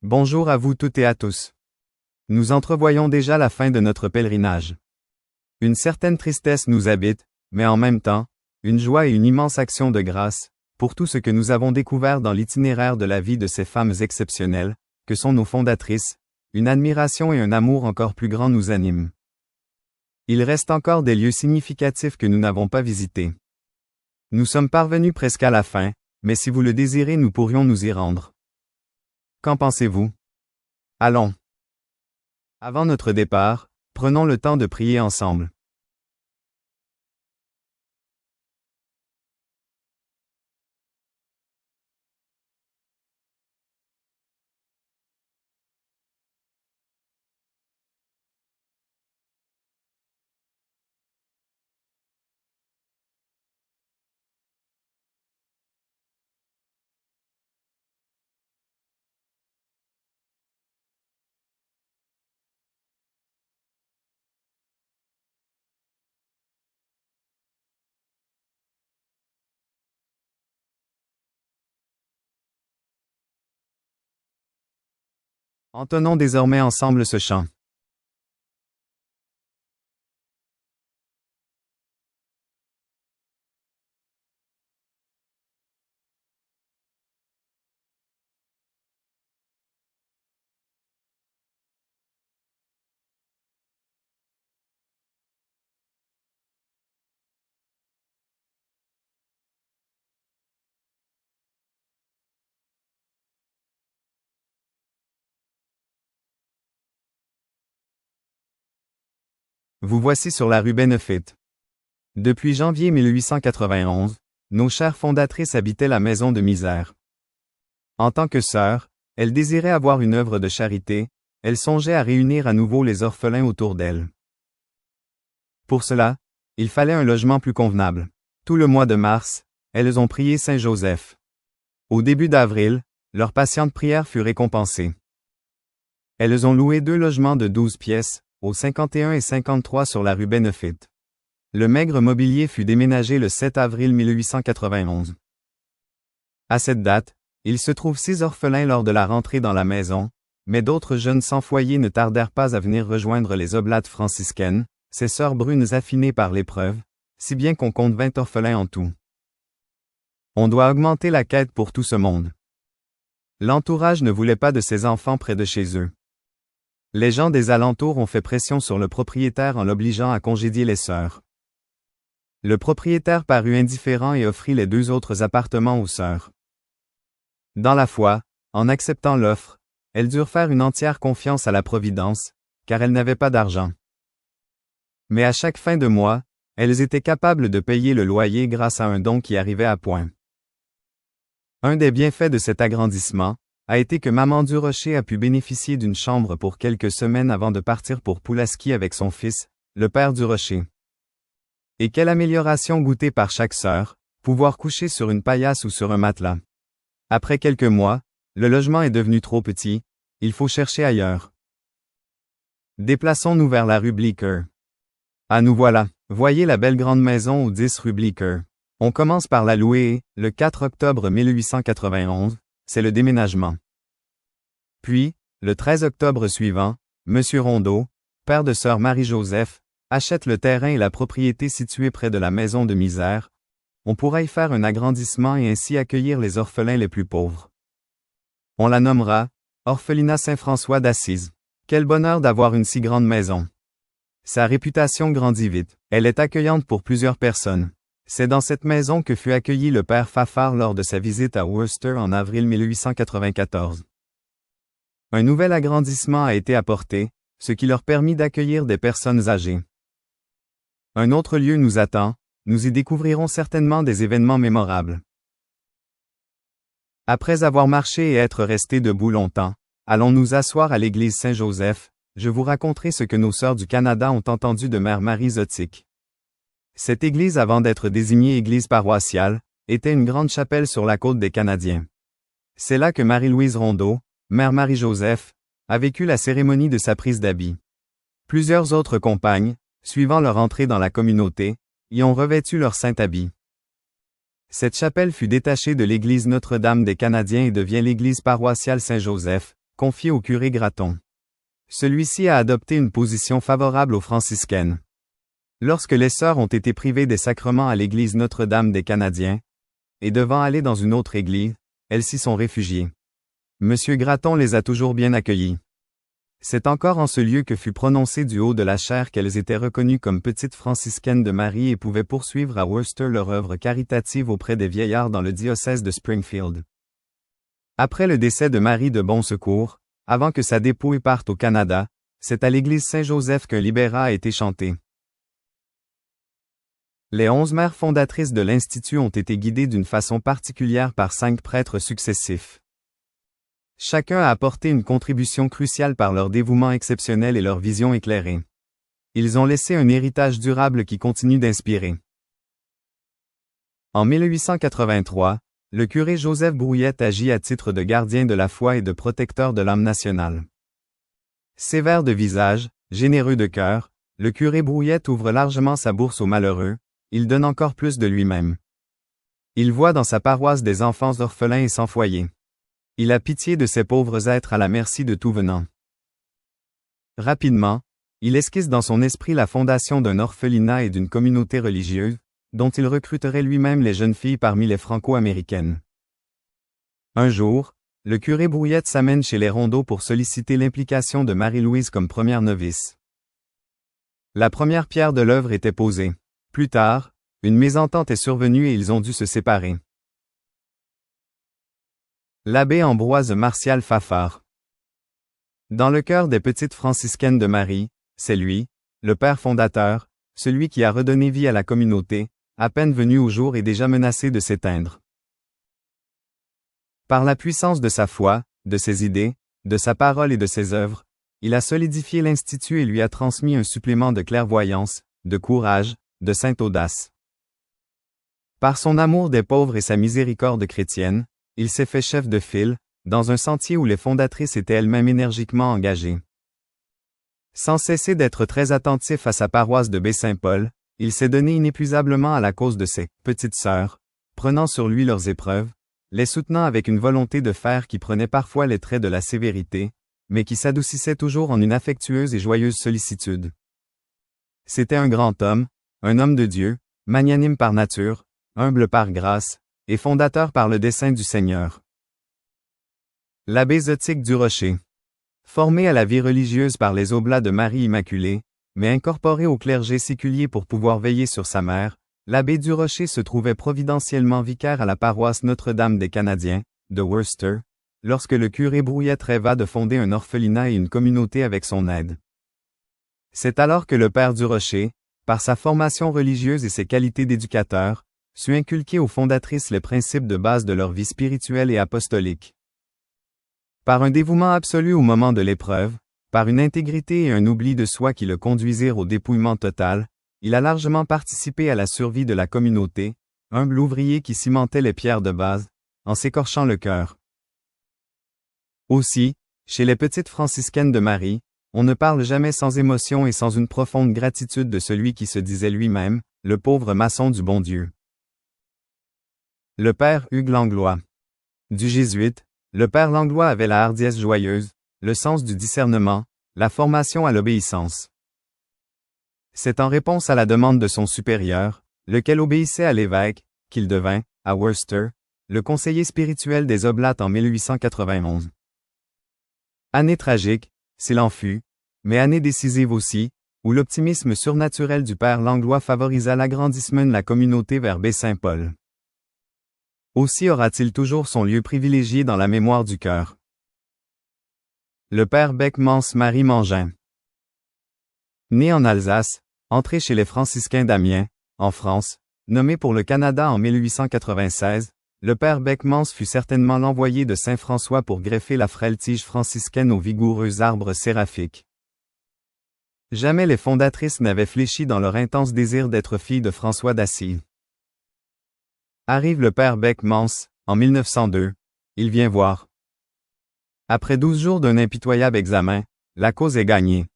Bonjour à vous toutes et à tous. Nous entrevoyons déjà la fin de notre pèlerinage. Une certaine tristesse nous habite, mais en même temps, une joie et une immense action de grâce, pour tout ce que nous avons découvert dans l'itinéraire de la vie de ces femmes exceptionnelles, que sont nos fondatrices, une admiration et un amour encore plus grand nous animent. Il reste encore des lieux significatifs que nous n'avons pas visités. Nous sommes parvenus presque à la fin, mais si vous le désirez nous pourrions nous y rendre. Qu'en pensez-vous? Allons. Avant notre départ, prenons le temps de prier ensemble. Entonnons désormais ensemble ce chant. Vous voici sur la rue Benefit. Depuis janvier 1891, nos chères fondatrices habitaient la maison de misère. En tant que sœurs, elles désiraient avoir une œuvre de charité, elles songeaient à réunir à nouveau les orphelins autour d'elles. Pour cela, il fallait un logement plus convenable. Tout le mois de mars, elles ont prié Saint Joseph. Au début d'avril, leur patiente prière fut récompensée. Elles ont loué 2 logements de 12 pièces, au 51 et 53 sur la rue Benefit. Le maigre mobilier fut déménagé le 7 avril 1891. À cette date, il se trouve 6 orphelins lors de la rentrée dans la maison, mais d'autres jeunes sans foyer ne tardèrent pas à venir rejoindre les oblates franciscaines, ces sœurs brunes affinées par l'épreuve, si bien qu'on compte 20 orphelins en tout. On doit augmenter la quête pour tout ce monde. L'entourage ne voulait pas de ces enfants près de chez eux. Les gens des alentours ont fait pression sur le propriétaire en l'obligeant à congédier les sœurs. Le propriétaire parut indifférent et offrit les 2 autres appartements aux sœurs. Dans la foi, en acceptant l'offre, elles durent faire une entière confiance à la Providence, car elles n'avaient pas d'argent. Mais à chaque fin de mois, elles étaient capables de payer le loyer grâce à un don qui arrivait à point. Un des bienfaits de cet agrandissement a été que Maman Durocher a pu bénéficier d'une chambre pour quelques semaines avant de partir pour Pulaski avec son fils, le père Durocher. Et quelle amélioration goûtée par chaque sœur, pouvoir coucher sur une paillasse ou sur un matelas. Après quelques mois, le logement est devenu trop petit, il faut chercher ailleurs. Déplaçons-nous vers la rue Bleecker. Ah nous voilà, voyez la belle grande maison au 10 rue Bleecker. On commence par la louer et, le 4 octobre 1891, c'est le déménagement. Puis, le 13 octobre suivant, M. Rondeau, père de sœur Marie-Joseph, achète le terrain et la propriété située près de la maison de misère. On pourra y faire un agrandissement et ainsi accueillir les orphelins les plus pauvres. On la nommera Orphelinat Saint-François d'Assise. Quel bonheur d'avoir une si grande maison. Sa réputation grandit vite. Elle est accueillante pour plusieurs personnes. C'est dans cette maison que fut accueilli le père Fafard lors de sa visite à Worcester en avril 1894. Un nouvel agrandissement a été apporté, ce qui leur permit d'accueillir des personnes âgées. Un autre lieu nous attend, nous y découvrirons certainement des événements mémorables. Après avoir marché et être restés debout longtemps, allons nous asseoir à l'église Saint-Joseph, je vous raconterai ce que nos sœurs du Canada ont entendu de Mère Marie Zotique. Cette église avant d'être désignée église paroissiale, était une grande chapelle sur la côte des Canadiens. C'est là que Marie-Louise Rondeau, Mère Marie-Joseph, a vécu la cérémonie de sa prise d'habit. Plusieurs autres compagnes, suivant leur entrée dans la communauté, y ont revêtu leur saint habit. Cette chapelle fut détachée de l'église Notre-Dame des Canadiens et devient l'église paroissiale Saint-Joseph, confiée au curé Gratton. Celui-ci a adopté une position favorable aux franciscaines. Lorsque les sœurs ont été privées des sacrements à l'église Notre-Dame des Canadiens, et devant aller dans une autre église, elles s'y sont réfugiées. Monsieur Gratton les a toujours bien accueillies. C'est encore en ce lieu que fut prononcé du haut de la chaire qu'elles étaient reconnues comme petites franciscaines de Marie et pouvaient poursuivre à Worcester leur œuvre caritative auprès des vieillards dans le diocèse de Springfield. Après le décès de Marie de Bon Secours, avant que sa dépouille parte au Canada, c'est à l'église Saint-Joseph qu'un libérat a été chanté. Les 11 mères fondatrices de l'Institut ont été guidées d'une façon particulière par 5 prêtres successifs. Chacun a apporté une contribution cruciale par leur dévouement exceptionnel et leur vision éclairée. Ils ont laissé un héritage durable qui continue d'inspirer. En 1883, le curé Joseph Brouillette agit à titre de gardien de la foi et de protecteur de l'âme nationale. Sévère de visage, généreux de cœur, le curé Brouillette ouvre largement sa bourse aux malheureux, il donne encore plus de lui-même. Il voit dans sa paroisse des enfants orphelins et sans foyer. Il a pitié de ces pauvres êtres à la merci de tout venant. Rapidement, il esquisse dans son esprit la fondation d'un orphelinat et d'une communauté religieuse, dont il recruterait lui-même les jeunes filles parmi les franco-américaines. Un jour, le curé Brouillette s'amène chez les Rondeau pour solliciter l'implication de Marie-Louise comme première novice. La première pierre de l'œuvre était posée. Plus tard, une mésentente est survenue et ils ont dû se séparer. L'abbé Ambroise Martial Fafard. Dans le cœur des petites franciscaines de Marie, c'est lui, le père fondateur, celui qui a redonné vie à la communauté, à peine venu au jour et déjà menacé de s'éteindre. Par la puissance de sa foi, de ses idées, de sa parole et de ses œuvres, il a solidifié l'Institut et lui a transmis un supplément de clairvoyance, de courage, de sainte audace. Par son amour des pauvres et sa miséricorde chrétienne, il s'est fait chef de file, dans un sentier où les fondatrices étaient elles-mêmes énergiquement engagées. Sans cesser d'être très attentif à sa paroisse de Baie-Saint-Paul, il s'est donné inépuisablement à la cause de ses « petites sœurs », prenant sur lui leurs épreuves, les soutenant avec une volonté de fer qui prenait parfois les traits de la sévérité, mais qui s'adoucissait toujours en une affectueuse et joyeuse sollicitude. C'était un grand homme, un homme de Dieu, magnanime par nature, humble par grâce, et fondateur par le dessein du Seigneur. L'abbé Zotique du Rocher. Formé à la vie religieuse par les Oblats de Marie Immaculée, mais incorporé au clergé séculier pour pouvoir veiller sur sa mère, l'abbé du Rocher se trouvait providentiellement vicaire à la paroisse Notre-Dame des Canadiens, de Worcester, lorsque le curé Brouillette rêva de fonder un orphelinat et une communauté avec son aide. C'est alors que le père du Rocher, par sa formation religieuse et ses qualités d'éducateur, sut inculquer aux fondatrices les principes de base de leur vie spirituelle et apostolique. Par un dévouement absolu au moment de l'épreuve, par une intégrité et un oubli de soi qui le conduisirent au dépouillement total, il a largement participé à la survie de la communauté, humble ouvrier qui cimentait les pierres de base, en s'écorchant le cœur. Aussi, chez les petites franciscaines de Marie, on ne parle jamais sans émotion et sans une profonde gratitude de celui qui se disait lui-même, le pauvre maçon du bon Dieu. Le père Hugues Langlois. Du jésuite, le père Langlois avait la hardiesse joyeuse, le sens du discernement, la formation à l'obéissance. C'est en réponse à la demande de son supérieur, lequel obéissait à l'évêque, qu'il devint, à Worcester, le conseiller spirituel des Oblates en 1891. Année tragique, s'il en fut, mais année décisive aussi, où l'optimisme surnaturel du père Langlois favorisa l'agrandissement de la communauté vers Baie-Saint-Paul. Aussi aura-t-il toujours son lieu privilégié dans la mémoire du cœur. Le père Beckmans-Marie Mangin. Né en Alsace, entré chez les franciscains d'Amiens, en France, nommé pour le Canada en 1896, le père Beckmans fut certainement l'envoyé de saint François pour greffer la frêle tige franciscaine aux vigoureux arbres séraphiques. Jamais les fondatrices n'avaient fléchi dans leur intense désir d'être filles de François d'Assise. Arrive le père Beckmans, en 1902, il vient voir. Après 12 jours d'un impitoyable examen, la cause est gagnée.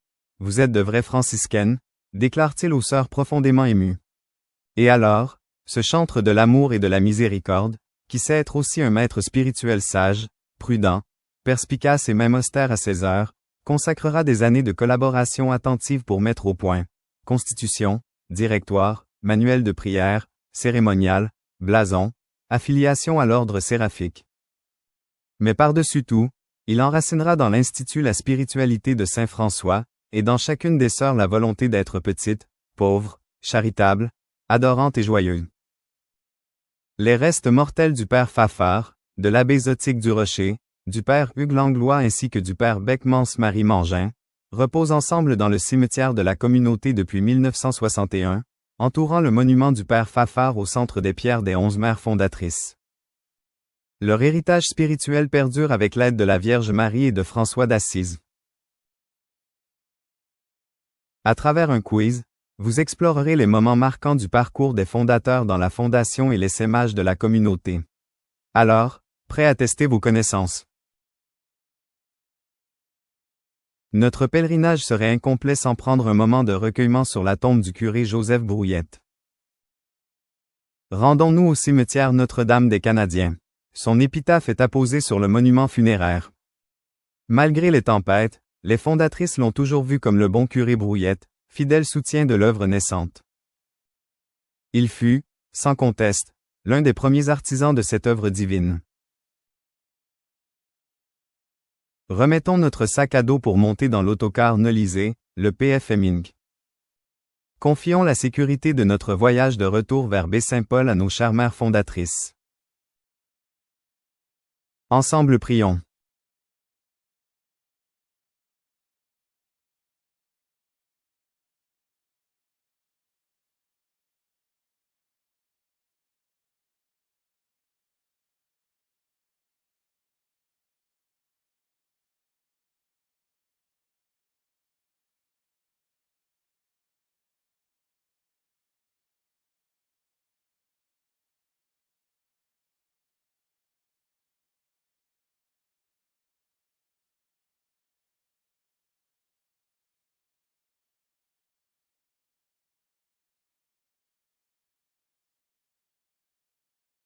Vous êtes de vraies franciscaines, déclare-t-il aux sœurs profondément émues. Et alors, ce chantre de l'amour et de la miséricorde, qui sait être aussi un maître spirituel sage, prudent, perspicace et même austère à ses heures, consacrera des années de collaboration attentive pour mettre au point constitution, directoire, manuel de prière, cérémonial, blason, affiliation à l'ordre séraphique. Mais par-dessus tout, il enracinera dans l'Institut la spiritualité de saint François, et dans chacune des sœurs la volonté d'être petite, pauvre, charitable, adorante et joyeuse. Les restes mortels du père Fafard, de l'abbé Zotique du Rocher, du père Hugues Langlois ainsi que du père Beckmans-Marie Mangin, reposent ensemble dans le cimetière de la communauté depuis 1961, entourant le monument du père Fafard au centre des pierres des 11 mères fondatrices. Leur héritage spirituel perdure avec l'aide de la Vierge Marie et de François d'Assise. À travers un quiz, vous explorerez les moments marquants du parcours des fondateurs dans la fondation et l'essaimage de la communauté. Alors, prêt à tester vos connaissances? Notre pèlerinage serait incomplet sans prendre un moment de recueillement sur la tombe du curé Joseph Brouillette. Rendons-nous au cimetière Notre-Dame des Canadiens. Son épitaphe est apposée sur le monument funéraire. Malgré les tempêtes, les fondatrices l'ont toujours vu comme le bon curé Brouillette, fidèle soutien de l'œuvre naissante. Il fut, sans conteste, l'un des premiers artisans de cette œuvre divine. Remettons notre sac à dos pour monter dans l'autocar Nolisé, le PFM Inc. Confions la sécurité de notre voyage de retour vers Baie-Saint-Paul à nos chères mères fondatrices. Ensemble prions.